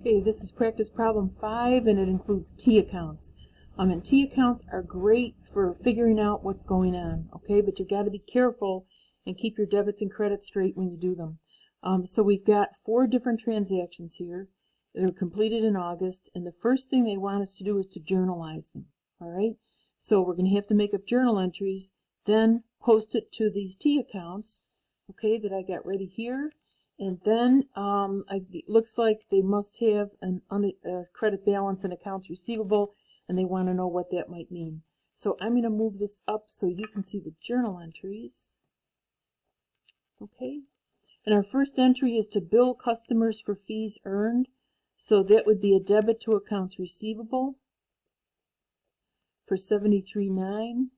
Okay, this is practice problem 5 and it includes T accounts. And T accounts are great for figuring out what's going on, okay, but you've got to be careful and keep your debits and credits straight when you do them. So we've got 4 different transactions here that are completed in August, and the first thing they want us to do is to journalize them, alright? So we're going to have to make up journal entries, then post it to these T accounts, okay, that I got ready here. And then it looks like they must have a credit balance and accounts receivable, and they want to know what that might mean. So I'm going to move this up so you can see the journal entries. Okay. And our first entry is to bill customers for fees earned. So that would be a debit to accounts receivable for $73.09.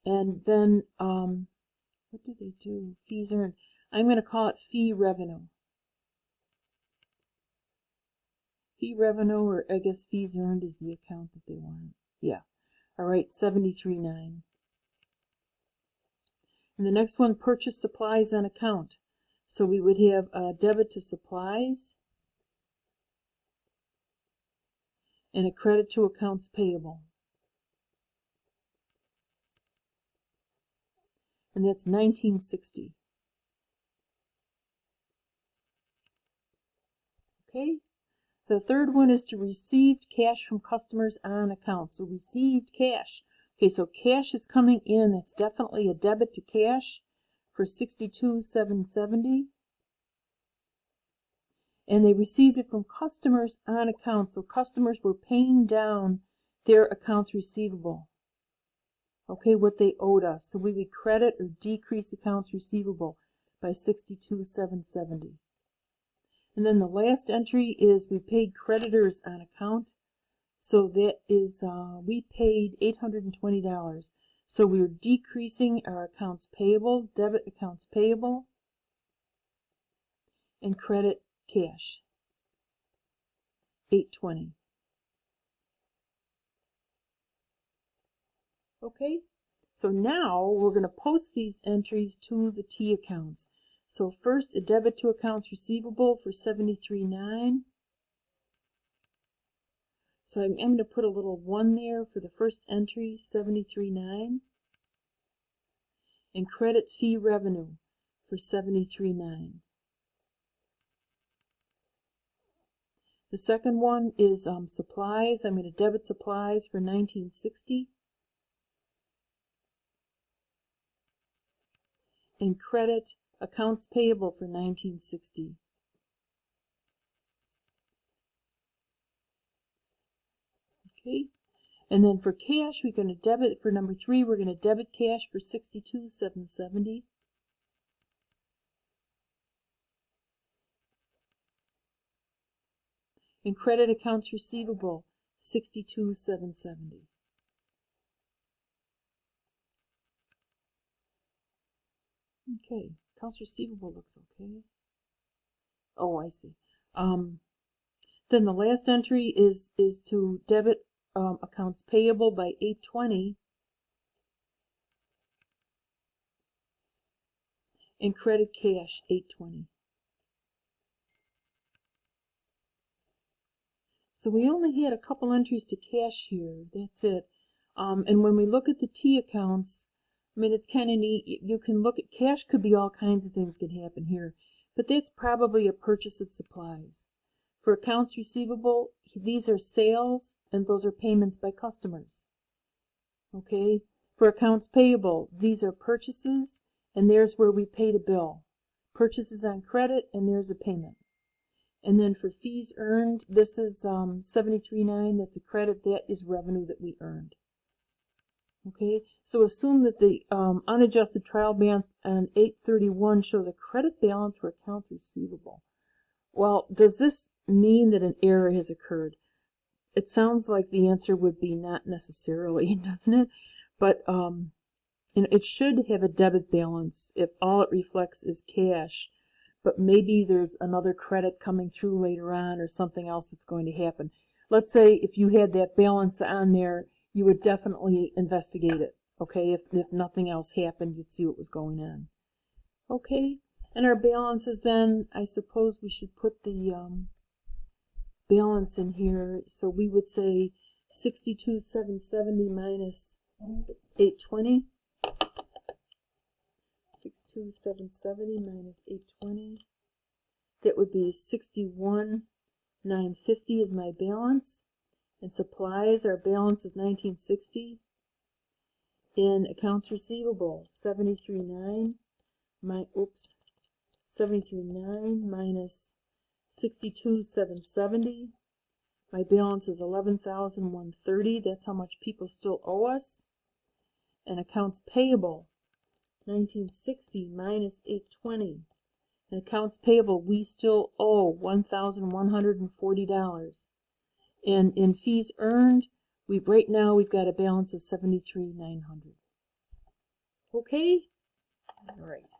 And then what do they do? Fees earned. I'm going to call it fee revenue. Fee revenue, or I guess fees earned is the account that they want. Yeah. All right, $73.09. And the next one, purchase supplies on account. So we would have a debit to supplies and a credit to accounts payable. And that's $19.60. Okay. The third one is to received cash from customers on account. So received cash. Okay, so cash is coming in. That's definitely a debit to cash for $62,770. And they received it from customers on account. So customers were paying down their accounts receivable. Okay, what they owed us. So we would credit or decrease accounts receivable by $62,770. And then the last entry is we paid creditors on account. So that is, we paid $820. So we're decreasing our accounts payable, debit accounts payable, and credit cash, $820. Okay, so now we're going to post these entries to the T accounts. So first, a debit to accounts receivable for $73.09. So I'm going to put a little 1 there for the first entry, $73.09. And credit fee revenue for $73.09. The second one is supplies. I'm going to debit supplies for $19.60. And credit accounts payable for $19.60. Okay, and then for cash, we're going to debit, for number 3, we're going to debit cash for $62,770. And credit accounts receivable, $62,770. Okay, accounts receivable looks okay. Oh, I see. Then the last entry is to debit accounts payable by $820 and credit cash $820. So we only had a couple entries to cash here. That's it. And when we look at the T accounts, I mean, it's kind of neat. You can look at cash, could be all kinds of things could happen here, but that's probably a purchase of supplies. For accounts receivable, these are sales and those are payments by customers. Okay. For accounts payable, these are purchases and there's where we paid a bill. Purchases on credit and there's a payment. And then for fees earned, this is $73.09. That's a credit. That is revenue that we earned. Okay, so assume that the unadjusted trial balance on 8/31 shows a credit balance for accounts receivable. Well, does this mean that an error has occurred? It sounds like the answer would be not necessarily, doesn't it? But it should have a debit balance if all it reflects is cash. But maybe there's another credit coming through later on or something else that's going to happen. Let's say if you had that balance on there, you would definitely investigate it. Okay, if nothing else happened, you'd see what was going on. Okay, and our balances then, I suppose we should put the balance in here. So we would say 62,770 minus 820. 62,770 minus 820. That would be 61,950 is my balance. And supplies, our balance is 1960. In accounts receivable, 73,900 minus 62,770. My balance is 11,130. That's how much people still owe us. And accounts payable, 1960 minus 820. And accounts payable, we still owe $1,140. And in fees earned, right now we've got a balance of 73,900. Okay? All right.